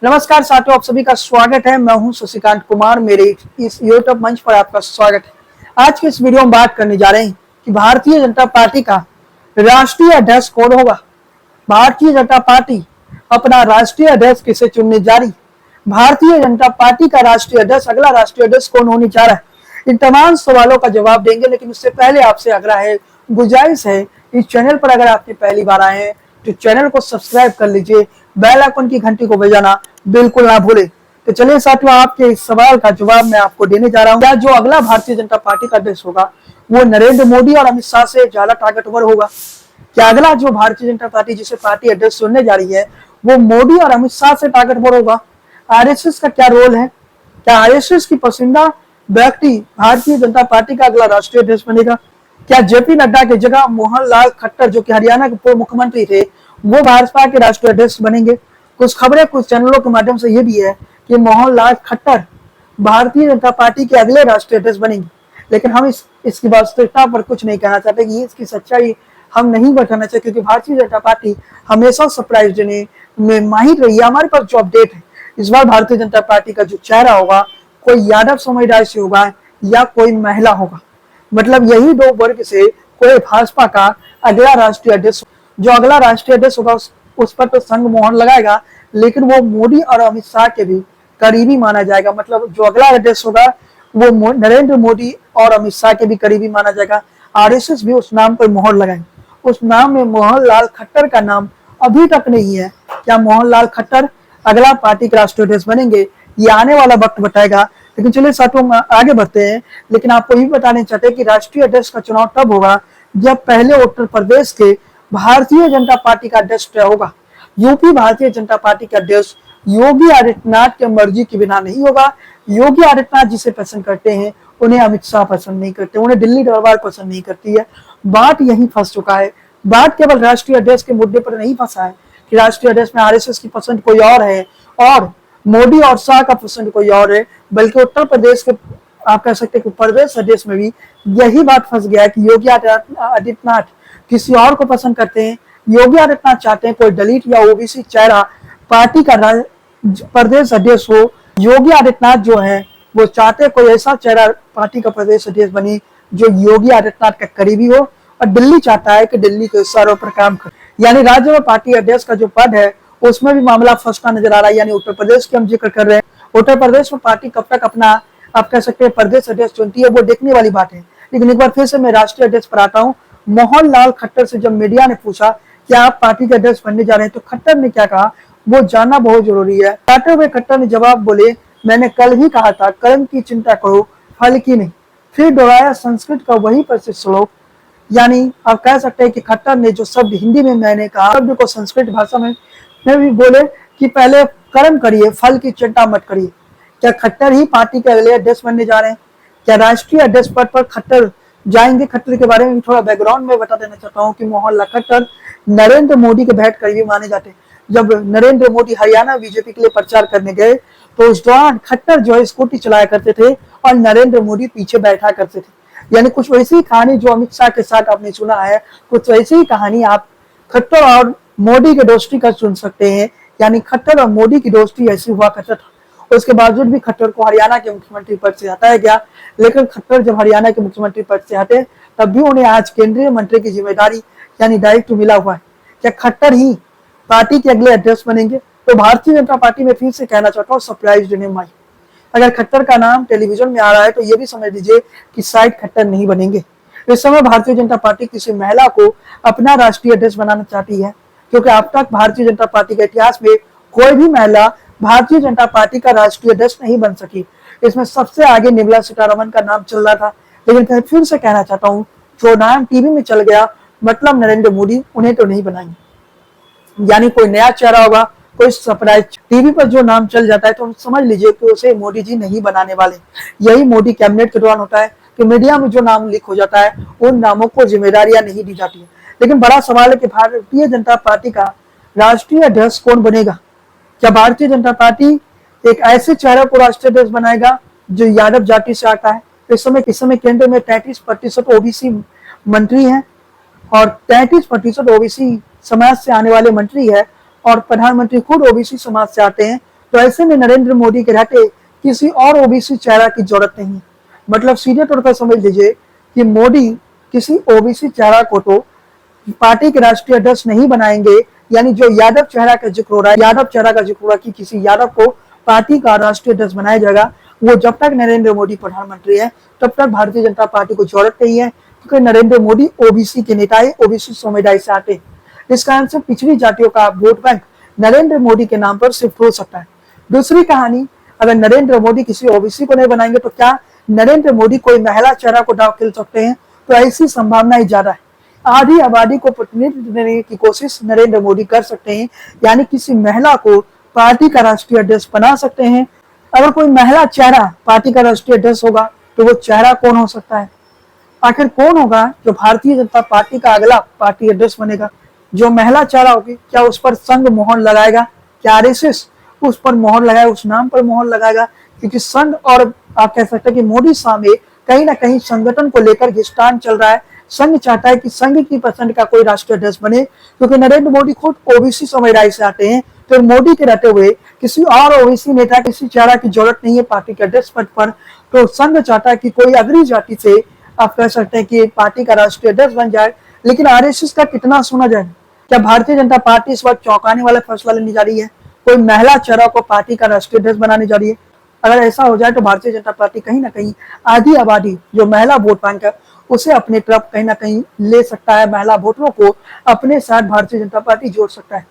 नमस्कार साथियों, आप सभी का स्वागत है। मैं हूं शशिकांत कुमार। मेरे इस यूट्यूब मंच पर आपका स्वागत है। आज के इस वीडियो में बात करने जा रहे हैं कि भारतीय जनता पार्टी का राष्ट्रीय अध्यक्ष कौन होगा। भारतीय जनता पार्टी अपना राष्ट्रीय अध्यक्ष किसे चुनने जा रही, भारतीय जनता पार्टी का राष्ट्रीय अध्यक्ष, अगला राष्ट्रीय अध्यक्ष कौन होने जा रहा है, इन तमाम सवालों का जवाब देंगे। लेकिन उससे पहले आपसे आग्रह है, गुजारिश है, इस चैनल पर अगर आपने पहली बार आए हैं तो चैनल को सब्सक्राइब कर लीजिए, बेल आइकन की घंटी को बजाना बिल्कुल ना भूले। तो चलिए साथियों, आपके इस सवाल का जवाब मैं आपको देने जा रहा हूँ। क्या जो अगला भारतीय जनता पार्टी का अध्यक्ष होगा वो नरेंद्र मोदी और अमित शाह से ज्यादा ताकतवर होगा? क्या अगला जो भारतीय जनता पार्टी जिसे पार्टी अध्यक्ष चुनने जा रही है वो मोदी और अमित शाह से ताकतवर होगा? आरएसएस का क्या रोल है? क्या आरएसएस की पसंदीदा व्यक्ति भारतीय जनता पार्टी का अगला राष्ट्रीय अध्यक्ष बनेगा? क्या जेपी नड्डा की जगह मोहन लाल खट्टर, जो कि हरियाणा के पूर्व मुख्यमंत्री थे, वो भाजपा के राष्ट्रीय अध्यक्ष बनेंगे? कुछ खबरें कुछ चैनलों के माध्यम से ये भी है कि मोहन लाल खट्टर भारतीय जनता पार्टी के अगले राष्ट्रीय अध्यक्ष बनेंगे। लेकिन हम इसकी वास्तविकता पर कुछ नहीं कहना चाहते कि इसकी सच्चाई हम नहीं बताना चाहते, क्योंकि भारतीय जनता पार्टी हमेशा सरप्राइज देने में माहिर रही है। हमारे पास जो अपडेट है, इस बार भारतीय जनता पार्टी का जो चेहरा होगा कोई यादव समुदाय से होगा या कोई महिला होगा। मतलब यही दो वर्ग से कोई भाजपा का अगला राष्ट्रीय अध्यक्ष, जो अगला राष्ट्रीय अध्यक्ष होगा उस पर तो संग मोहर लगाएगा, लेकिन वो मोदी और अमित शाह के भी करीबी माना जाएगा। मतलब जो अगला अध्यक्ष होगा वो नरेंद्र मोदी और अमित शाह के भी करीबी माना जाएगा। आरएसएस भी उस नाम पर मोहर लगाएंगे। उस नाम में मोहन लाल खट्टर का नाम अभी तक नहीं है। क्या मोहन लाल खट्टर अगला पार्टी के राष्ट्रीय अध्यक्ष बनेंगे, ये आने वाला वक्त बताएगा। लेकिन चलिए साथियों आगे बढ़ते हैं। लेकिन आपको ये बताने चाहते हैं कि राष्ट्रीय अध्यक्ष का चुनाव तब होगा जब पहले उत्तर प्रदेश के भारतीय जनता पार्टी का अध्यक्ष तय होगा। यूपी भारतीय जनता पार्टी के अध्यक्ष योगी आदित्यनाथ के मर्जी के बिना नहीं होगा। योगी आदित्यनाथ जिसे पसंद करते हैं उन्हें अमित शाह पसंद नहीं करते, उन्हें दिल्ली दरबार पसंद नहीं करती है। बात यही फंस चुका है। बात केवल राष्ट्रीय अध्यक्ष के मुद्दे पर नहीं फंसा है कि राष्ट्रीय अध्यक्ष में आरएसएस की पसंद कोई और है और मोदी और शाह का पसंद कोई और है, बल्कि उत्तर प्रदेश के आप कह सकते हैं कि प्रदेश अध्यक्ष में भी यही बात फंस गया है कि योगी आदित्यनाथ किसी और को पसंद करते हैं। योगी आदित्यनाथ चाहते हैं कोई दलित या ओबीसी चेहरा पार्टी का प्रदेश अध्यक्ष हो। योगी आदित्यनाथ जो है वो चाहते कोई ऐसा चेहरा पार्टी का प्रदेश अध्यक्ष बने जो योगी आदित्यनाथ का करीबी हो, और दिल्ली चाहता है कि दिल्ली के इशारों पर काम करे। यानी राज्य में पार्टी अध्यक्ष का जो पद है उसमें भी मामला फंसता नजर आ रहा है। यानी उत्तर प्रदेश की हम जिक्र कर रहे हैं, उत्तर प्रदेश में पार्टी कब तक अपना आप कह सकते हैं प्रदेश अध्यक्ष चुनती है वो देखने वाली बात है। लेकिन एक बार फिर से मैं राष्ट्रीय अध्यक्ष पर आता हूँ। मोहन लाल खट्टर से जब मीडिया ने पूछा कि आप पार्टी के अध्यक्ष बनने जा रहे हैं तो खट्टर ने क्या कहा वो जानना बहुत जरूरी है। कहते हुए खट्टर ने जवाब बोले, मैंने कल ही कहा था कर्म की चिंता करो फल की नहीं। फिर दोहराया संस्कृत का वही प्रसिद्ध श्लोक। यानी आप कह सकते हैं कि खट्टर ने जो शब्द हिंदी में मैंने कहा शब्द को संस्कृत भाषा में भी बोले कि पहले कर्म करिए, फल की चिंता मत करिए। क्या खट्टर ही पार्टी के अगले अध्यक्ष बनने जा रहे हैं? क्या राष्ट्रीय अध्यक्ष पद पर खट्टर जाएंगे? खट्टर के बारे में थोड़ा बैकग्राउंड में बता देना चाहता हूँ कि मोहन लाल खट्टर नरेंद्र मोदी के बेहद करीबी माने जाते हैं। जब नरेंद्र मोदी हरियाणा बीजेपी के लिए प्रचार करने गए तो उस दौरान खट्टर जो है स्कूटी चलाया करते थे और नरेंद्र मोदी पीछे बैठा करते थे। यानी कुछ वैसी कहानी जो अमित शाह के साथ आपने सुना है, कुछ वैसी ही कहानी आप खट्टर और मोदी की दोस्ती का सुन सकते हैं। यानी खट्टर और मोदी की दोस्ती ऐसी हुआ करता था। उसके बावजूद भी खट्टर को हरियाणा के मुख्यमंत्री पद से हटाया गया। लेकिन खट्टर जब हरियाणा के मुख्यमंत्री पद से हटे तब भी उन्हें आज केंद्रीय मंत्री की जिम्मेदारी यानी दायित्व मिला हुआ है। क्या खट्टर ही पार्टी के अगले अध्यक्ष बनेंगे? तो भारतीय जनता पार्टी में फिर से कहना चाहता हूँ सरप्राइज देने में। अगर खट्टर का नाम टेलीविजन में आ रहा है तो ये भी समझ लीजिए कि शायद खट्टर नहीं बनेंगे। इस समय भारतीय जनता पार्टी किसी महिला को अपना राष्ट्रीय अध्यक्ष बनाना चाहती है, क्योंकि अब तक भारतीय जनता पार्टी के इतिहास में कोई भी महिला भारतीय जनता पार्टी का राष्ट्रीय अध्यक्ष नहीं बन सकी। इसमें सबसे आगे निर्मला सीतारमण का नाम चल रहा था। लेकिन फिर से कहना चाहता हूँ जो नाम टीवी में चल गया मतलब नरेंद्र मोदी, उन्हें तो नहीं बनाएंगे। यानी कोई नया चेहरा होगा, कोई सरप्राइज। टीवी पर जो नाम चल जाता है तो समझ लीजिए कि उसे मोदी जी नहीं बनाने वाले। यही मोदी कैबिनेट के दौरान होता है कि मीडिया में जो नाम लीक हो जाता है उन नामों को जिम्मेदारियां नहीं दी जाती है। लेकिन बड़ा सवाल है कि भारतीय जनता पार्टी का राष्ट्रीय अध्यक्ष कौन बनेगा? क्या भारतीय जनता पार्टी एक ऐसे चेहरे को राष्ट्रीय अध्यक्ष बनाएगा जो यादव जाति से आता है? इस समय केंद्र में 33% ओबीसी मंत्री हैं और 33% ओबीसी समाज से आने वाले मंत्री है और प्रधानमंत्री खुद ओबीसी समाज से आते हैं। तो ऐसे में नरेंद्र मोदी के रहते किसी और ओबीसी चेहरा की जरूरत नहीं है। मतलब सीधे तौर पर समझ लीजिए कि मोदी किसी ओबीसी चेहरा को तो पार्टी के राष्ट्रीय अध्यक्ष नहीं बनाएंगे, यानी जो यादव चेहरा का जिक्र हो रहा है, यादव चेहरा का जिक्र हो रहा है कि किसी यादव को पार्टी का राष्ट्रीय अध्यक्ष बनाया जाएगा, वो जब तक नरेंद्र मोदी प्रधानमंत्री है तब तक भारतीय जनता पार्टी को जरूरत नहीं है, क्योंकि नरेंद्र मोदी ओबीसी के नेता है, ओबीसी समुदाय से आते हैं। इस कारण से पिछड़ी जातियों का वोट बैंक नरेंद्र मोदी के नाम पर शिफ्ट हो सकता है। दूसरी कहानी, अगर नरेंद्र मोदी किसी ओबीसी को नहीं बनाएंगे तो क्या नरेंद्र मोदी कोई महिला चेहरा को दाव खेल सकते हैं? तो ऐसी संभावनाएं ज्यादा है। आधी आबादी को प्रतिनिधित्व देने की कोशिश नरेंद्र मोदी कर सकते हैं, यानी किसी महिला को पार्टी का राष्ट्रीय अध्यक्ष बना सकते हैं। अगर कोई महिला चेहरा पार्टी का राष्ट्रीय अध्यक्ष होगा तो वो चेहरा कौन हो सकता है? आखिर कौन होगा जो भारतीय जनता पार्टी का अगला पार्टी अध्यक्ष बनेगा? जो महिला चेहरा होगी, क्या उस पर संघ मोहर लगाएगा? क्या आरएसएस उस पर मोहर लगाएगा, उस नाम पर मोहर लगाएगा? क्योंकि संघ और आप कह सकते हैं कि मोदी शाह में कहीं ना कहीं संगठन को लेकर घिस्टान चल रहा है। संघ चाहता है कि संघ की पसंद का कोई राष्ट्रीय अध्यक्ष बने, क्योंकि नरेंद्र मोदी खुद ओबीसी समुदाय से आते हैं। तो मोदी के रहते हुए किसी और ओबीसी नेता, किसी चेहरा की जरूरत नहीं है पार्टी के अध्यक्ष पद पर। तो संघ चाहता है कि कोई अग्रणी जाति से आप कह सकते हैं कि पार्टी का राष्ट्रीय अध्यक्ष बन जाए। लेकिन आरएसएस का कितना सुना जाए? क्या भारतीय जनता पार्टी इस वक्त चौंकाने वाला फैसला लेने जा रही है? कोई महिला चेहरा को पार्टी का राष्ट्रीय अध्यक्ष बनाने जा रही है? अगर ऐसा हो जाए तो भारतीय जनता पार्टी कहीं ना कहीं आधी आबादी जो महिला वोट बैंक है उसे अपने तरफ कहीं ना कहीं ले सकता है। महिला वोटरों को अपने साथ भारतीय जनता पार्टी जोड़ सकता है।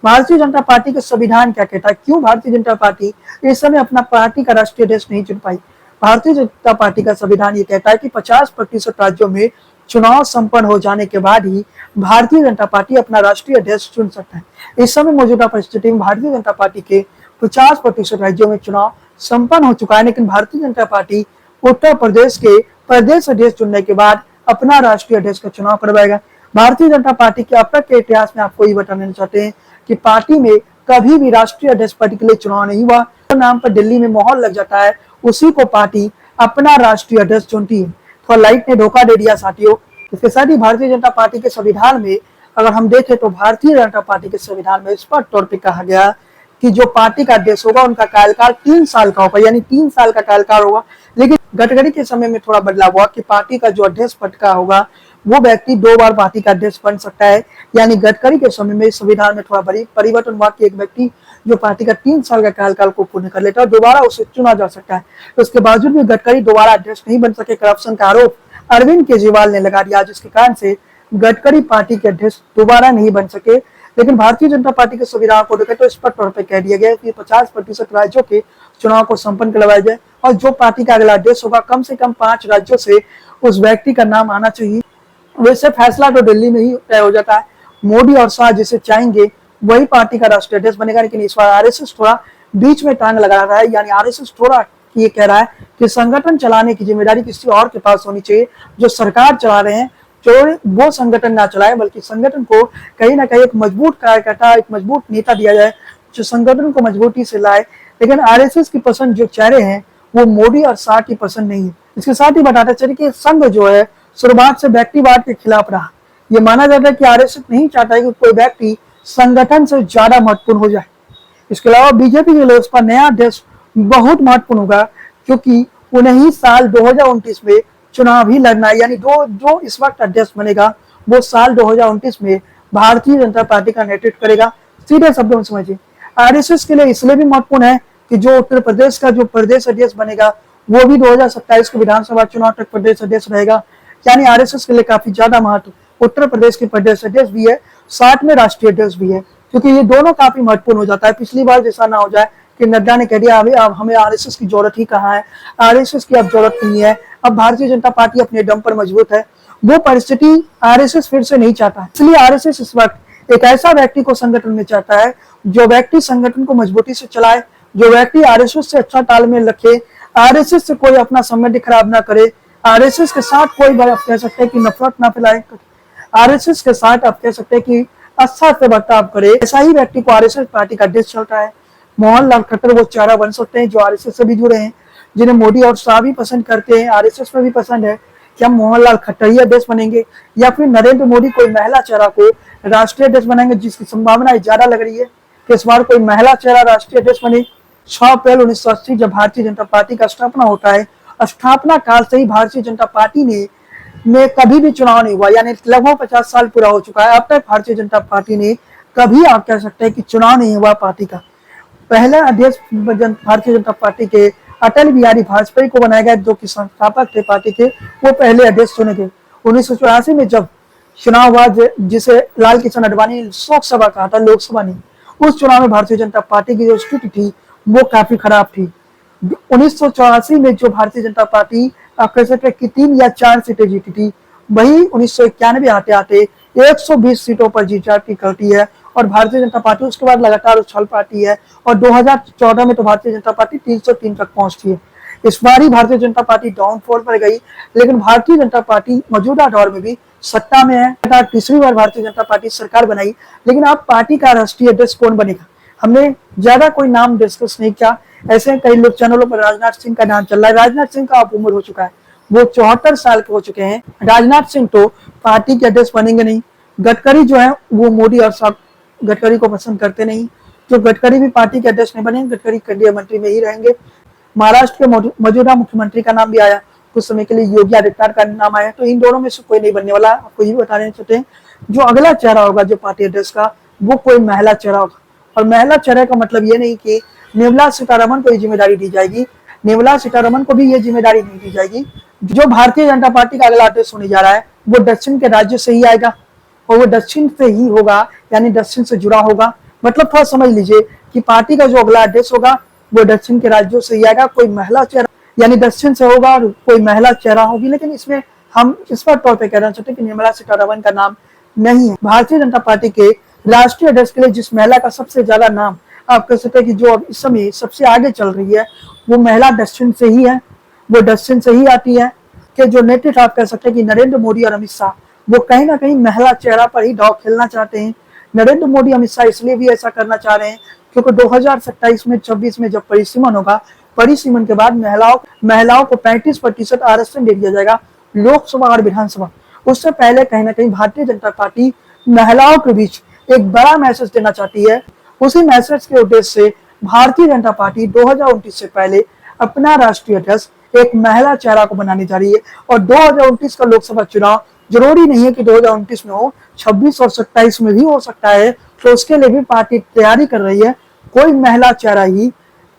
भारतीय जनता पार्टी का संविधान क्या कहता है? क्यों भारतीय जनता पार्टी इस समय अपना पार्टी का राष्ट्रीय अध्यक्ष नहीं चुन पाई? भारतीय जनता पार्टी का संविधान ये कहता है कि 50% राज्यों में चुनाव संपन्न हो जाने के बाद ही भारतीय जनता पार्टी अपना राष्ट्रीय अध्यक्ष चुन सकता है। इस समय मौजूदा परिस्थिति में भारतीय जनता पार्टी के 50% राज्यों में चुनाव संपन्न हो चुका है, लेकिन भारतीय जनता पार्टी उत्तर प्रदेश के प्रदेश अध्यक्ष चुनने के बाद अपना राष्ट्रीय अध्यक्ष का चुनाव करवाएगा। भारतीय जनता पार्टी के अब तक के इतिहास में आपको ये बताना चाहते हैं कि पार्टी में कभी भी राष्ट्रीय अध्यक्ष पद के लिए चुनाव नहीं हुआ। तो नाम पर दिल्ली में मोहर लग जाता है, उसी को पार्टी अपना राष्ट्रीय अध्यक्ष चुनती है। तो लाइट ने धोखा दे दिया साथियों। इसके साथ ही भारतीय जनता पार्टी के संविधान में अगर हम देखें तो भारतीय जनता पार्टी के संविधान में स्पष्ट तौर पर कहा गया कि जो पार्टी का अध्यक्ष होगा उनका कार्यकाल 3 साल का होगा, यानी 3 साल का कार्यकाल होगा। लेकिन गडकरी के समय में थोड़ा बदलाव हुआ कि पार्टी का जो अध्यक्ष पद का होगा वो व्यक्ति 2 बार पार्टी का अध्यक्ष बन सकता है। यानी गडकरी के समय में संविधान में थोड़ा बड़ी परिवर्तन हुआ कि एक व्यक्ति जो पार्टी का 3 साल का कार्यकाल को पूर्ण कर लेता है दोबारा उसे चुना जा सकता है। तो उसके बावजूद भी गडकरी दोबारा अध्यक्ष नहीं बन सके। करप्शन का आरोप अरविंद केजरीवाल ने लगा दिया, जिसके कारण से गडकरी पार्टी के अध्यक्ष दोबारा नहीं बन सके। लेकिन भारतीय जनता पार्टी के संविधान को देखें तो स्पष्ट तौर पर कह दिया गया कि 50% राज्यों के चुनाव को संपन्न करवाया जाए और जो पार्टी का अगला अध्यक्ष होगा कम से कम 5 राज्यों से उस व्यक्ति का नाम आना चाहिए। वैसे फैसला तो दिल्ली में ही तय हो जाता है। मोदी और शाह जिसे चाहेंगे वही पार्टी का राष्ट्रीय अध्यक्ष बनेगा। लेकिन इस बार आरएसएस थोड़ा बीच में टांग लगा रहा है, यानी आरएसएस थोड़ा ये कह रहा है कि संगठन चलाने की जिम्मेदारी किसी और के पास होनी चाहिए। जो सरकार चला रहे हैं जो वो संगठन ना चलाए, बल्कि संगठन को कहीं ना कहीं एक मजबूत कार्यकर्ता, एक मजबूत नेता दिया जाए जो संगठन को मजबूती से लाए। लेकिन आरएसएस की पसंद जो चेहरे हैं वो मोदी और शाह की पसंद नहीं है। इसके साथ ही बताते चलिए कि संघ जो है शुरुआत से व्यक्तिवाद के खिलाफ रहा। ये माना जाता है कि आरएसएस नहीं चाहता है कि कोई व्यक्ति संगठन से ज्यादा महत्वपूर्ण हो जाए। इसके अलावा बीजेपी के लिए उस पर नया अध्यक्ष बहुत महत्वपूर्ण होगा, क्योंकि उन्हें ही साल 2029 में चुनाव ही लड़ना है। यानी जो इस वक्त अध्यक्ष बनेगा वो साल 2029 में भारतीय जनता पार्टी का नेतृत्व करेगा। सीधे शब्दों में समझिए, आरएसएस के लिए इसलिए भी महत्वपूर्ण है कि जो उत्तर प्रदेश का जो प्रदेश अध्यक्ष बनेगा वो भी 2027 के विधानसभा चुनाव तक प्रदेश अध्यक्ष रहेगा। यानी आरएसएस के लिए काफी ज्यादा महत्व उत्तर प्रदेश के प्रदेश अध्यक्ष भी है, साथ में राष्ट्रीय अध्यक्ष भी है, क्योंकि ये दोनों काफी महत्वपूर्ण हो जाता है। पिछली बार जैसा ना हो जाए कि नड्डा ने कह दिया अभी अब हमें आरएसएस की जरूरत ही कहाँ है, आरएसएस की अब जरूरत नहीं है, अब भारतीय जनता पार्टी अपने दम पर मजबूत है। वो परिस्थिति आरएसएस फिर से नहीं चाहता है। इसलिए आरएसएस इस वक्त एक ऐसा व्यक्ति को संगठन में चाहता है जो व्यक्ति संगठन को मजबूती से चलाए, जो व्यक्ति आरएसएस से अच्छा तालमेल रखे, आरएसएस से कोई अपना संबंध खराब ना करे, आरएसएस के साथ कोई आप कह सकते हैं कि नफरत ना फैलाए, आरएसएस के साथ आप कह सकते हैं कि अच्छा से बर्ताव करे। ऐसा ही व्यक्ति को आरएसएस पार्टी का अध्यक्ष चलता है। मोहन लाल खट्टर वो चेहरा बन सकते हैं जो आरएसएस से भी जुड़े हैं, जिन्हें मोदी और शाह भी पसंद करते हैं, आरएसएस में भी पसंद है। क्या मोहनलाल खट्टर ही अध्यक्ष बनेंगे या फिर नरेंद्र मोदी कोई महिला चेहरा को राष्ट्रीय अध्यक्ष बनाएंगे, जिसकी संभावना ज्यादा लग रही है कि इस बार कोई महिला चेहरा राष्ट्रीय अध्यक्ष बने। 6 अप्रैल 1980 जब भारतीय जनता पार्टी का स्थापना होता है, स्थापना काल से ही भारतीय जनता पार्टी ने में कभी भी चुनाव नहीं हुआ, यानी लगभग 50 साल पूरा हो चुका है। अब तक भारतीय जनता पार्टी ने कभी, आप कह सकते हैं कि चुनाव नहीं हुआ पार्टी का। पहला अध्यक्ष भारतीय जनता पार्टी के अटल बिहारी वाजपेयी को बनाया गया, जो कि संस्थापक थे पार्टी के, वो पहले अध्यक्ष चुने थे। 1984 में जब चुनाव हुआ, जिसे लाल कृष्ण आडवाणी ने लोकसभा कहा था, लोकसभा नहीं, उस चुनाव में भारतीय जनता पार्टी की जो स्थिति थी वो काफी खराब थी। 1984 में जो भारतीय जनता पार्टी आप कह सकते कि 3 या 4 सीटें जीती थी, वही 1991 आते आते 120 सीटों पर जीत जाती करती है, और भारतीय जनता पार्टी उसके बाद लगातार उछल पाती है, और 2014 में तो भारतीय जनता पार्टी 303 तक पहुंचती है। इस बार ही भारतीय जनता पार्टी डाउनफॉल पर गई, लेकिन भारतीय जनता पार्टी मौजूदा दौर में भी सत्ता में है। तीसरी बार भारतीय जनता पार्टी सरकार बनाई, लेकिन अब पार्टी का राष्ट्रीय अध्यक्ष कौन बनेगा, हमने ज्यादा कोई नाम डिस्कस नहीं किया। ऐसे कई लोग चैनलों पर राजनाथ सिंह का नाम चल रहा है। राजनाथ सिंह का अब उम्र हो चुका है, वो 74 साल के हो चुके हैं। राजनाथ सिंह तो पार्टी के अध्यक्ष बनेंगे नहीं। गडकरी जो है वो मोदी और साहब गडकरी को पसंद करते नहीं, जो गडकरी भी पार्टी के अध्यक्ष नहीं बनेंगे, गडकरी केंद्रीय मंत्री में ही रहेंगे। महाराष्ट्र के मौजूदा मुख्यमंत्री का नाम भी आया, कुछ समय के लिए योगी आदित्यनाथ का नाम आया, तो इन दोनों में से कोई नहीं बनने वाला। आपको ये बता देना चाहते हैं, जो अगला चेहरा होगा जो पार्टी अध्यक्ष का, वो कोई महिला चेहरा होगा। और महिला चेहरे का मतलब ये नहीं कि निर्मला सीतारमण को ये जिम्मेदारी दी जाएगी, निर्मला सीतारमण को भी ये जिम्मेदारी नहीं दी जाएगी। जो भारतीय जनता पार्टी का अगला अध्यक्ष होने जा रहा है वो दक्षिण के राज्य से ही आएगा, और वो दक्षिण से ही होगा, यानी दक्षिण से जुड़ा होगा। मतलब थोड़ा समझ लीजिए कि पार्टी का जो अगला अध्यक्ष होगा वो दक्षिण के राज्यों से ही आएगा। कोई महिला चेहरा, यानी दक्षिण से होगा और कोई महिला चेहरा होगी, लेकिन इसमें हम इस पर तौर पर कहना चाहते हैं कि निर्मला सीतारमण का नाम नहीं है। भारतीय जनता पार्टी के राष्ट्रीय अध्यक्ष के लिए जिस महिला का सबसे ज्यादा नाम आप कह सकते हैं कि जो अब इस समय सबसे आगे चल रही है, वो महिला दक्षिण से ही है, वो दक्षिण से ही आती है। कि जो नेतृत्व आप कह सकते हैं कि नरेंद्र मोदी और अमित शाह, वो कहीं ना कहीं महिला चेहरा पर ही दांव खेलना चाहते हैं। नरेंद्र मोदी अमित शाह इसलिए भी ऐसा करना चाह रहे हैं क्योंकि 2027 में 26 में जब परिसीमन होगा, परिसीमन के बाद महिलाओं को 35% आरक्षण दे दिया जाएगा लोकसभा और विधानसभा। उससे पहले कहीं ना कहीं भारतीय जनता पार्टी महिलाओं के बीच एक बड़ा मैसेज देना चाहती है। उसी मैसेज के उद्देश्य से भारतीय जनता पार्टी 2029 से पहले अपना राष्ट्रीय अध्यक्ष एक महिला चेहरा को बनाने जा रही है। और 2029 का लोकसभा चुनाव जरूरी नहीं है कि 2029 में हो, 26 और 27 में भी हो सकता है, तो उसके लिए भी पार्टी तैयारी कर रही है। कोई महिला चेहरा ही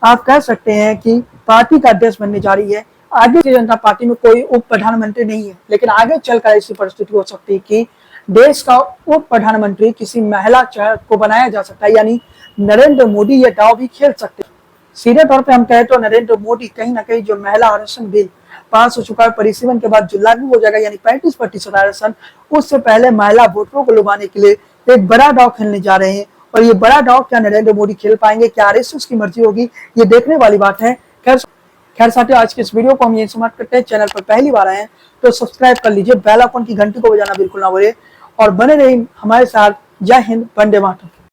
आप कह सकते हैं कि पार्टी का अध्यक्ष बनने जा रही है। आगे भारतीय जनता पार्टी में कोई उप प्रधानमंत्री नहीं है, लेकिन आगे चलकर ऐसी परिस्थिति हो सकती है कि देश का उप प्रधानमंत्री किसी महिला चेहरा को बनाया जा सकता है, यानी नरेंद्र मोदी ये दांव भी खेल सकते हैं। सीधे तौर पे हम कहें तो नरेंद्र मोदी कहीं ना कहीं जो महिला आरक्षण बिल पास हो चुका है परिसीमन के बाद जो लागू हो जाएगा, यानी 35% आरक्षण, उससे पहले महिला वोटरों को लुभाने के लिए एक बड़ा दांव खेलने जा रहे हैं। और ये बड़ा दांव क्या नरेंद्र मोदी खेल पाएंगे, क्या आरएसएस की मर्जी होगी, ये देखने वाली बात है। खैर साथियों, आज के इस वीडियो को हम यही समाप्त करते हैं। चैनल पर पहली बार आए हैं तो सब्सक्राइब कर लीजिए, बेल आइकन की घंटी को बजाना बिल्कुल ना भूलिए, और बने रहिए हमारे साथ। जय हिंद, वंदे मातरम।